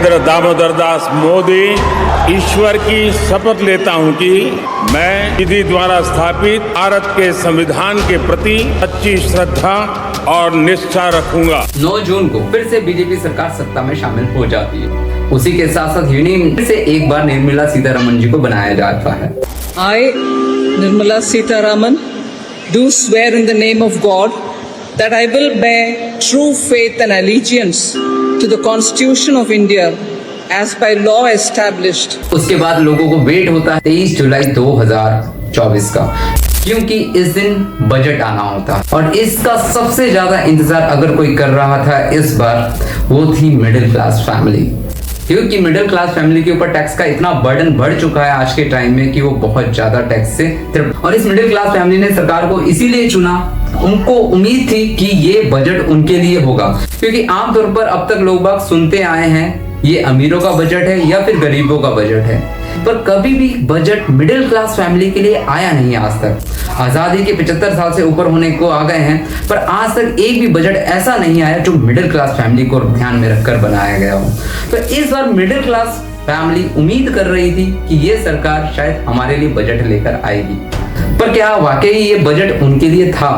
नरेंद्र दामोदर दास मोदी ईश्वर की शपथ लेता हूं कि मैं विधि द्वारा स्थापित भारत के संविधान के प्रति सच्ची श्रद्धा और निष्ठा रखूंगा। 9 जून को फिर से बीजेपी सरकार सत्ता में शामिल हो जाती है। उसी के साथ साथ यूनियन से एक बार निर्मला सीतारमण जी को बनाया जाता है। I, Nirmala Sitharaman, do swear in the name of God that I will bear true faith and allegiance to the Constitution of India as by law established. उसके बाद लोगों को वेट होता है 23 जुलाई 2024 का, क्योंकि इस दिन बजट आना होता है और इसका सबसे ज्यादा इंतजार अगर कोई कर रहा था इस बार, वो थी मिडिल क्लास फैमिली। क्योंकि मिडिल क्लास फैमिली के ऊपर टैक्स का इतना बर्डन बढ़ चुका है आज के टाइम में कि वो बहुत ज्यादा टैक्स से और इस मिडिल क्लास फैमिली ने सरकार को इसीलिए चुना, उनको उम्मीद थी कि ये बजट उनके लिए होगा। क्योंकि आमतौर पर अब तक लोग बाग सुनते आए हैं ये अमीरों का बजट है या फिर गरीबों का बजट है, पर कभी भी बजट मिडिल क्लास फैमिली के लिए आया नहीं आज तक। आजादी के 75 साल से ऊपर होने को आ गए हैं, पर आज तक एक भी बजट ऐसा नहीं आया जो मिडिल क्लास फैमिली को ध्यान में रखकर बनाया गया हो। तो इस बार मिडिल क्लास फैमिली उम्मीद कर रही थी कि ये सरकार शायद हमारे लिए बजट लेकर आएगी, पर क्या वाकई ये बजट उनके लिए था?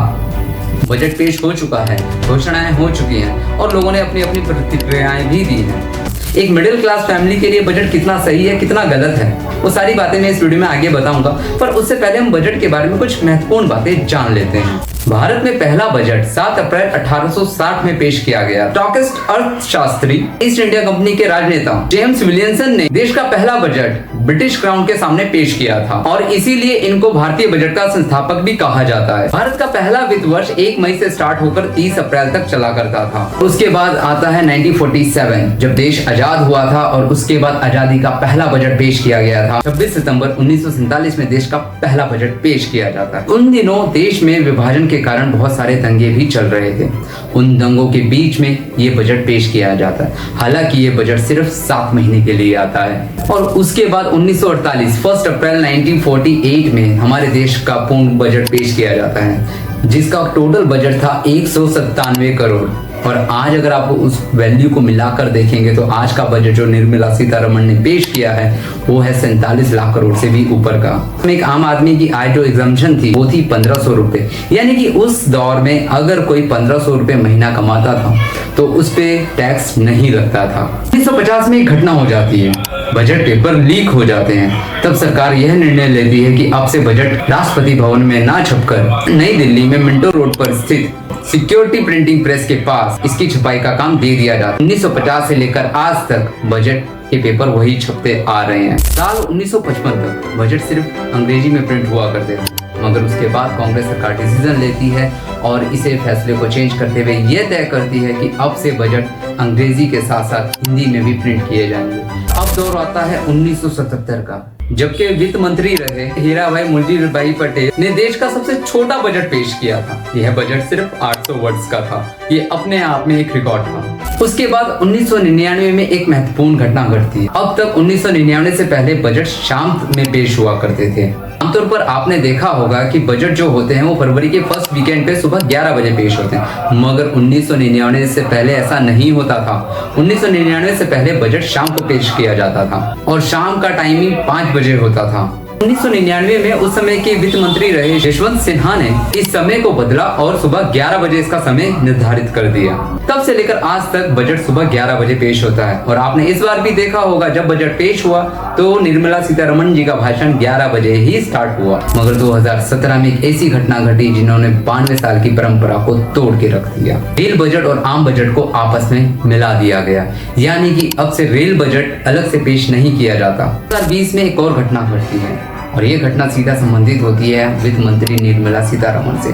बजट पेश हो चुका है, घोषणाएं हो चुकी हैं और लोगों ने अपनी अपनी प्रतिक्रियाएं भी दी हैं। एक मिडिल क्लास फैमिली के लिए बजट कितना सही है, कितना गलत है, वो सारी बातें मैं इस वीडियो में आगे बताऊंगा। पर उससे पहले हम बजट के बारे में कुछ महत्वपूर्ण बातें जान लेते हैं। भारत में पहला बजट 7 अप्रैल 1860 में पेश किया गया। टॉकिस्ट अर्थशास्त्री ईस्ट इंडिया कंपनी के राजनेता जेम्स विलियमसन ने देश का पहला बजट ब्रिटिश क्राउन के सामने पेश किया था और इसीलिए इनको भारतीय बजट का संस्थापक भी कहा जाता है। भारत का पहला वित्त वर्ष 1 मई से स्टार्ट होकर 30 अप्रैल तक चला करता था। उसके बाद आता है 1947 जब देश आजाद हुआ था और उसके बाद आजादी का पहला बजट पेश किया गया था। 26 सितंबर 1947 में देश का पहला बजट पेश किया जाता है। उन दिनों देश में विभाजन के कारण बहुत सारे दंगे भी चल रहे थे। उन दंगों के बीच में ये बजट पेश किया जाता है। हालांकि ये बजट सिर्फ 7 महीने के लिए आता है और उसके बाद 1948 1 अप्रैल 1948 में हमारे देश का पूर्ण बजट पेश किया जाता है, जिसका टोटल बजट था 197 करोड़। और आज अगर आप उस वैल्यू को मिलाकर देखेंगे तो आज का बजट जो निर्मला सीतारमण ने पेश किया है वो है 47 लाख करोड़ से भी ऊपर का। एक आम आदमी की आय जो एग्जम्पशन थी वो थी 1500 रुपए, यानी कि उस दौर में अगर कोई 1500 रुपए महीना कमाता था तो उस पे टैक्स नहीं लगता था। 1950 में एक घटना हो जाती है, बजट पेपर लीक हो जाते हैं। तब सरकार यह निर्णय लेती है कि अब से बजट राष्ट्रपति भवन में ना छपकर नई दिल्ली में मिंटो रोड पर स्थित सिक्योरिटी प्रिंटिंग प्रेस के पास इसकी छपाई का काम दे दिया जाता है। 1950 से लेकर आज तक बजट के पेपर वही छपते आ रहे हैं। साल 1955 तक बजट सिर्फ अंग्रेजी में प्रिंट हुआ करते थे, मगर उसके बाद कांग्रेस सरकार डिसीजन लेती है और इसे फैसले को चेंज करते हुए यह तय करती है कि अब से बजट अंग्रेजी के साथ साथ हिंदी में भी प्रिंट किए जाएंगे। अब दौर आता है 1977 का, जबकि वित्त मंत्री रहे हीरा भाई मुंशी भाई पटेल ने देश का सबसे छोटा बजट पेश किया था। यह बजट सिर्फ 800 वर्ड्स का था। ये अपने आप में एक रिकॉर्ड था। उसके बाद 1999 में एक महत्वपूर्ण घटना घटती है। अब तक 1999 से पहले बजट शाम में पेश हुआ करते थे। आमतौर पर आपने देखा होगा कि बजट जो होते हैं वो फरवरी के फर्स्ट वीकेंड पे सुबह 11 बजे पेश होते हैं, मगर 1999 से पहले ऐसा नहीं होता था। 1999 से पहले बजट शाम को पेश किया जाता था और शाम का टाइमिंग 5 बजे होता था। 1999 में उस समय के वित्त मंत्री रहे यशवंत सिन्हा ने इस समय को बदला और सुबह 11 बजे इसका समय निर्धारित कर दिया। तब से लेकर आज तक बजट सुबह 11 बजे पेश होता है और आपने इस बार भी देखा होगा जब बजट पेश हुआ तो निर्मला सीतारमण जी का भाषण 11 बजे ही स्टार्ट हुआ। मगर 2017 में एक ऐसी घटना घटी जिन्होंने 92 साल की परंपरा को तोड़ के रख दिया। रेल बजट और आम बजट को आपस में मिला दिया गया, यानी कि अब से रेल बजट अलग से पेश नहीं किया जाता। 2020 में एक और घटना घटती है और ये घटना सीधा संबंधित होती है वित्त मंत्री निर्मला सीतारमण से।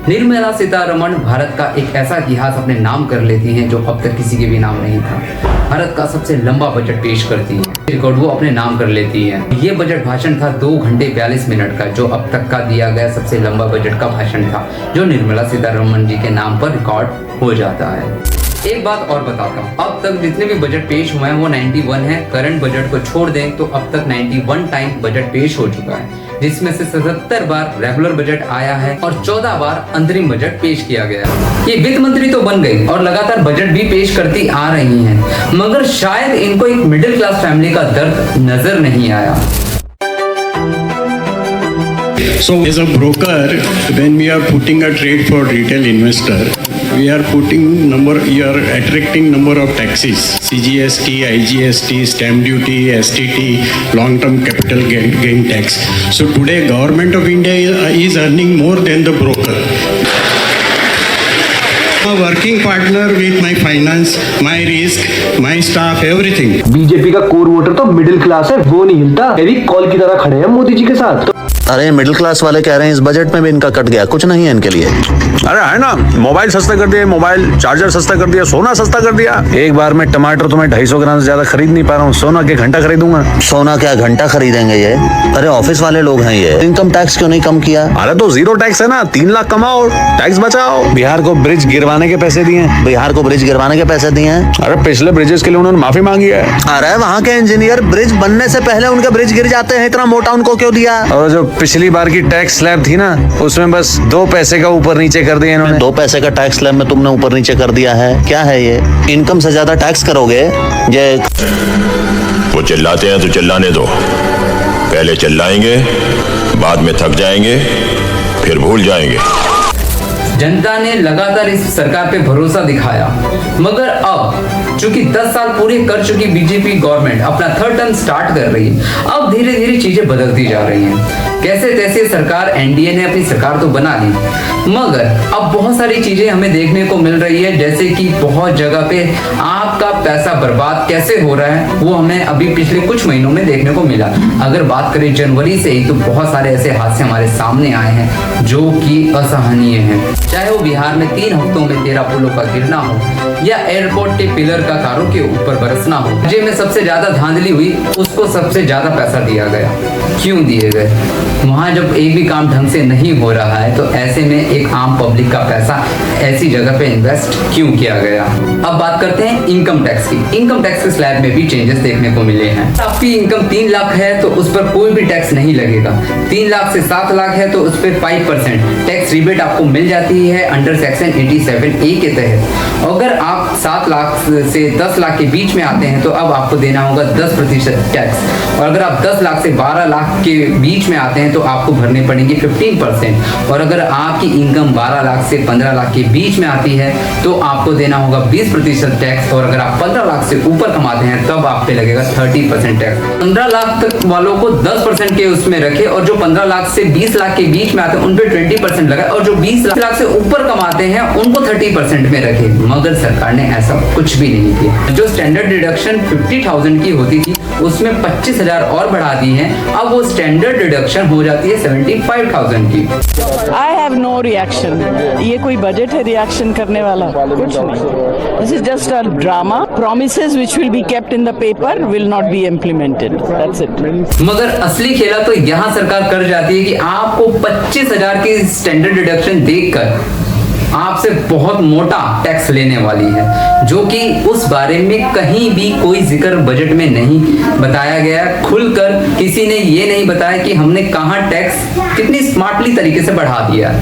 निर्मला सीतारमण भारत का एक ऐसा इतिहास अपने नाम कर लेती हैं जो अब तक किसी के भी नाम नहीं था। भारत का सबसे लंबा बजट पेश करती है, रिकॉर्ड वो अपने नाम कर लेती है। ये बजट भाषण था 2 घंटे 42 मिनट का, जो अब तक का दिया गया सबसे लंबा बजट का भाषण था, जो निर्मला सीतारमण जी के नाम पर रिकॉर्ड हो जाता है। एक बात और बताता हूँ, अब तक जितने भी बजट पेश हुए हैं वो 91 है। करंट बजट को छोड़ दें तो अब तक 91 टाइम बजट पेश हो चुका है। जिसमें से 77 बार रेगुलर बजट आया है और 14 बार अंतरिम बजट पेश किया गया। ये वित्त मंत्री तो बन गई और लगातार बजट भी पेश करती आ रही हैं, मगर शायद इनको एक मिडिल क्लास फैमिली का दर्द नजर नहीं आया। So as a broker, when we are putting a trade for retail investor, we are attracting number of taxes: CGST, IGST, stamp duty, STT, long-term capital gain tax. So today, government of India is earning more than the broker. A working partner with my finance, my risk, my staff, everything. BJP का core voter तो middle class है, वो नहीं हिलता, heavy call की तरह खड़े हैं मोदी जी के साथ। अरे मिडिल क्लास वाले कह रहे हैं इस बजट में भी इनका कट गया, कुछ नहीं है इनके लिए। अरे है ना, मोबाइल सस्ता कर दिया, मोबाइल चार्जर सस्ता कर दिया, सोना सस्ता कर दिया। एक बार में टमाटर तो मैं 250 ग्राम से ज्यादा खरीद नहीं पा रहा हूँ, सोना के घंटा खरीदूंगा। सोना क्या घंटा खरीदेंगे ये? अरे ऑफिस वाले लोग हैं ये, इनकम टैक्स क्यों नहीं कम किया? अरे तो 0 टैक्स है ना, 3 लाख कमाओ, टैक्स बचाओ। बिहार को ब्रिज गिरवाने के पैसे दिए। बिहार को ब्रिज गिरवाने के पैसे दिए हैं? अरे पिछले ब्रिजेस के लिए उन्होंने माफी मांगी है। अरे वहाँ के इंजीनियर ब्रिज बनने से पहले उनके ब्रिज गिर जाते हैं, इतना मोटा उनको क्यों दिया? और जो पिछली बार की टैक्स स्लैब थी ना, उसमें बस 2 पैसे का ऊपर नीचे कर दिया इन्होंने। 2 पैसे का टैक्स स्लैब में तुमने ऊपर नीचे कर दिया है, क्या है ये? इनकम से ज्यादा टैक्स करोगे ये? वो चिल्लाते हैं तो चिल्लाने दो, पहले चिल्लाएंगे, बाद में थक जाएंगे, फिर भूल जाएंगे। जनता ने लगातार इस सरकार पे भरोसा दिखाया, मगर अब चूंकि 10 साल पूरे कर चुकी बीजेपी गवर्नमेंट अपना 3rd टर्म स्टार्ट कर रही है, अब धीरे धीरे चीजें बदलती जा रही हैं। कैसे तैसे सरकार, एनडीए ने अपनी सरकार तो बना ली, मगर अब बहुत सारी चीजें हमें देखने को मिल रही है, जैसे कि बहुत जगह पे आपका पैसा बर्बाद कैसे हो रहा है, वो हमें अभी पिछले कुछ महीनों में देखने को मिला। अगर बात करें जनवरी से ही, तो बहुत सारे ऐसे हादसे हमारे सामने आए हैं जो कि असहनीय हैं। चाहे वो बिहार में 3 हफ्तों में 13 पुलों का गिरना हो, या एयरपोर्ट के पिलर का कारों के ऊपर बरसना हो। राज्य में सबसे ज्यादा धांधली हुई, उसको सबसे ज्यादा पैसा दिया गया। क्यों दिए गए? वहां जब एक भी काम ढंग से नहीं हो रहा है, तो ऐसे में एक आम पब्लिक का पैसा ऐसी जगह पे इन्वेस्ट क्यों किया गया? अब बात करते हैं इनकम टैक्स की। इनकम टैक्स के स्लैब में भी चेंजेस देखने को मिले हैं। आपकी इनकम 3 लाख है तो उस पर कोई भी टैक्स नहीं लगेगा। 3 लाख से 7 लाख है तो उस पर 5% टैक्स रिबेट आपको मिल जाती है अंडर सेक्शन 87A के तहत। अगर आप 7 लाख से 10 लाख के बीच में आते हैं तो अब आपको देना होगा 10% टैक्स, और अगर आप 10 लाख से 12 लाख के बीच में आते हैं तो आपको भरने पड़ेंगे 15%, और अगर आपकी इनकम 12 लाख से 15 लाख के बीच में आती है तो आपको देना होगा 20% टैक्स, और अगर आप 15 लाख से ऊपर कमाते हैं तब आप पे लगेगा 30% टैक्स। 15 लाख तक वालों को 10% के उसमें रखे, और जो 15 लाख से 20 लाख के बीच में आते हैं उन पे 20% लगाए, और जो 20 लाख से ऊपर कमाते हैं उनको 30% में रखे। मगर सरकार ने ऐसा कुछ भी नहीं किया। जो स्टैंडर्ड डिडक्शन 50,000 की होती थी उसमें 25,000 और बढ़ा दी है, अब वो स्टैंडर्ड डिडक्शन हो जाती है 75,000 की। I have no reaction. ये कोई बजट है रिएक्शन करने वाला? कुछ नहीं। This is just a drama. Promises which will be kept in the paper will not be implemented, that's it. मगर असली खेला तो यहाँ सरकार कर जाती है कि आपको 25,000 की स्टैंडर्ड डिडक्शन देखकर आपसे बहुत मोटा टैक्स लेने वाली है, जो कि उस बारे में कहीं भी कोई जिक्र बजट में नहीं बताया गया। खुलकर किसी ने ये नहीं बताया कि हमने कहां टैक्स कितनी स्मार्टली तरीके से बढ़ा दिया।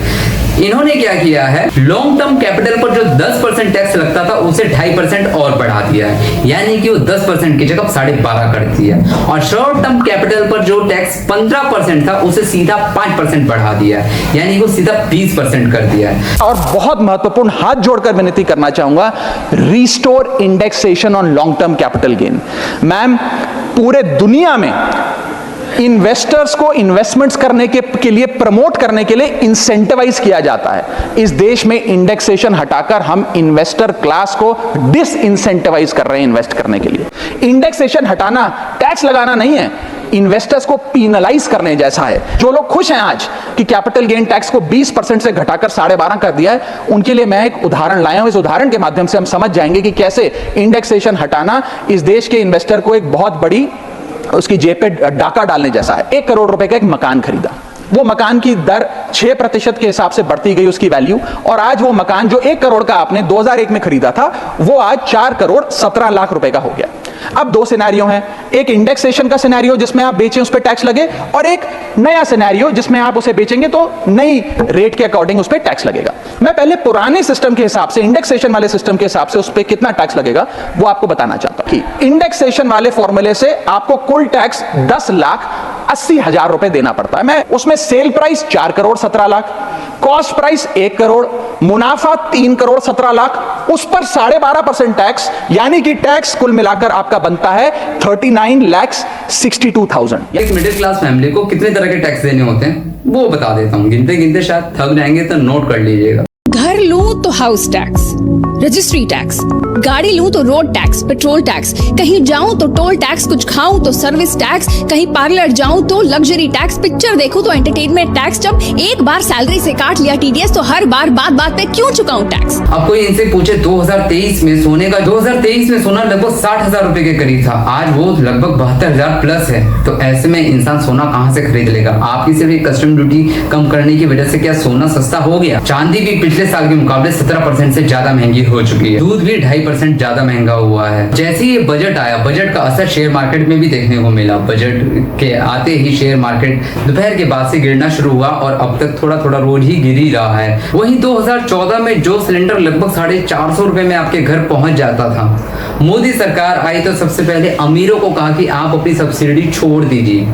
इन्होंने क्या किया है, लॉन्ग टर्म कैपिटल पर जो 10% टैक्स लगता था उसे 2.5% और बढ़ा दिया है, यानी कि वो 10% की जगह 12.5 कर दिया। और शॉर्ट टर्म कैपिटल पर जो टैक्स 15% था उसे सीधा 5% बढ़ा दिया, यानी कि वो सीधा 20% कर दिया है। और बहुत महत्वपूर्ण, हाथ जोड़कर विनती करना चाहूंगा, restore indexation on long term capital gain. Ma'am, पूरे दुनिया में इन्वेस्टर्स को इन्वेस्टमेंट्स करने के लिए प्रमोट करने के लिए इंसेंटिवाइज किया जाता है। इस देश में इंडेक्सेशन हटाकर हम इन्वेस्टर क्लास को डिसइंसेंटिवाइज कर रहे हैं इन्वेस्ट करने के लिए। इंडेक्सेशन हटाना टैक्स लगाना नहीं है, इन्वेस्टर्स को पीनलाइज करने जैसा है। जो लोग खुश हैं आज कि कैपिटल गेन टैक्स को 20% से घटाकर 12.5 कर दिया है, उनके लिए मैं एक उदाहरण लाया हूं। इस उदाहरण के माध्यम से हम समझ जाएंगे कि कैसे इंडेक्सेशन हटाना इस देश के इन्वेस्टर को एक बहुत बड़ी उसकी जेब पे डाका डालने जैसा है। 1 करोड़ रुपए का एक मकान खरीदा, वो मकान की दर 6% के हिसाब से बढ़ती गई उसकी वैल्यू, और आज वो मकान जो 1 करोड़ का आपने 2001 में खरीदा था वो आज 4 करोड़ 17 लाख रुपए का हो गया। अब दो सिनेरियो हैं, एक इंडेक्सेशन का सिनेरियो जिसमें आप बेचें उस पर टैक्स लगे, और एक नया सिनेरियो जिसमें आप उसे बेचेंगे तो नई रेट के अकॉर्डिंग उस पर टैक्स लगेगा। मैं पहले पुराने सिस्टम के हिसाब से, इंडेक्सेशन वाले सिस्टम के हिसाब से उस पर कितना टैक्स लगेगा वो आपको बताना चाहता हूं कि इंडेक्सेशन वाले फॉर्मूले से आपको कुल टैक्स 10,80,000 रुपए देना पड़ता है। मैं उसमें sale price 4 crore 17 lakh, cost price 1 crore, मुनाफा 3 करोड़ 17 लाख, उस पर 12.5% टैक्स, यानी कि टैक्स कुल मिलाकर आपका बनता है 39,62,000। एक मिडिल क्लास फैमिली को कितने तरह के टैक्स देने होते हैं वो बता देता हूँ, गिनते गिनते शायद थक जाएंगे तो नोट कर लीजिएगा। घर लूं तो हाउस टैक्स, रजिस्ट्री टैक्स, गाड़ी लूं तो रोड टैक्स, पेट्रोल टैक्स, कहीं जाऊं तो टोल टैक्स, कुछ खाऊं तो सर्विस टैक्स, कहीं पार्लर जाऊं तो लग्जरी टैक्स, पिक्चर देखूं तो एंटरटेनमेंट टैक्स। जब एक बार सैलरी से काट लिया टीडीएस तो हर बार बात बात पे क्यों चुकाऊं टैक्स? अब कोई इनसे पूछे 2023 में सोने का, 2023 में सोना लगभग 60,000 रुपए के करीब था, आज वो लगभग 72,000 प्लस है। तो ऐसे में इंसान सोना कहां से खरीद लेगा? आपकी सिर्फ एक कस्टम ड्यूटी कम करने की वजह से क्या सोना सस्ता हो गया? चांदी भी पिछले साल के मुकाबले 17% से ज्यादा महंगी हो चुकी है, दूध भी 2.5% ज्यादा महंगा हुआ है। जैसे ही ये बजट आया, बजट का असर शेयर मार्केट में भी देखने को मिला। बजट के आते ही शेयर मार्केट दोपहर के बाद से गिरना शुरू हुआ और अब तक थोड़ा थोड़ा रोज ही गिर ही रहा है। वहीं 2014 में जो सिलेंडर लगभग 450 रुपए में आपके घर पहुंच जाता था, मोदी सरकार आई तो सबसे पहले अमीरों को कहा कि आप अपनी सब्सिडी छोड़ दीजिए।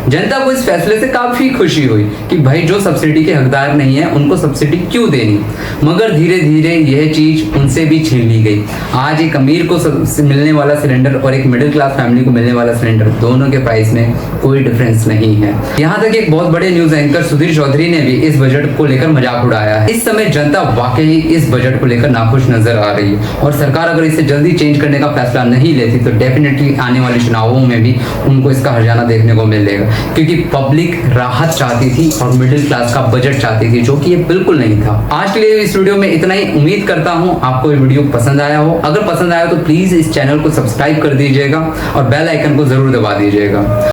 जनता को इस फैसले से काफी खुशी हुई कि भाई जो सब्सिडी के हकदार नहीं है उनको सब्सिडी क्यों देनी, मगर धीरे धीरे यह चीज उनसे भी छीन ली गई। आज एक अमीर को मिलने वाला सिलेंडर और एक मिडिल क्लास फैमिली को मिलने वाला सिलेंडर, दोनों के प्राइस में कोई डिफरेंस नहीं है। यहाँ तक एक बहुत बड़े न्यूज एंकर सुधीर चौधरी ने भी इस बजट को लेकर मजाक उड़ाया है। इस समय जनता वाकई इस बजट को लेकर नाखुश नजर आ रही है और सरकार अगर इसे जल्दी चेंज करने का फैसला नहीं लेती तो डेफिनेटली आने वाले चुनावों में भी उनको इसका हर्जाना देखने को मिलेगा, क्योंकि पब्लिक राहत चाहती थी और मिडिल क्लास का बजट चाहती थी, जो कि ये बिल्कुल नहीं था। आज के लिए इस वीडियो में इतना ही। उम्मीद करता हूं आपको ये वीडियो पसंद आया हो। अगर पसंद आया तो प्लीज इस चैनल को सब्सक्राइब कर दीजिएगा और बेल आइकन को जरूर दबा दीजिएगा।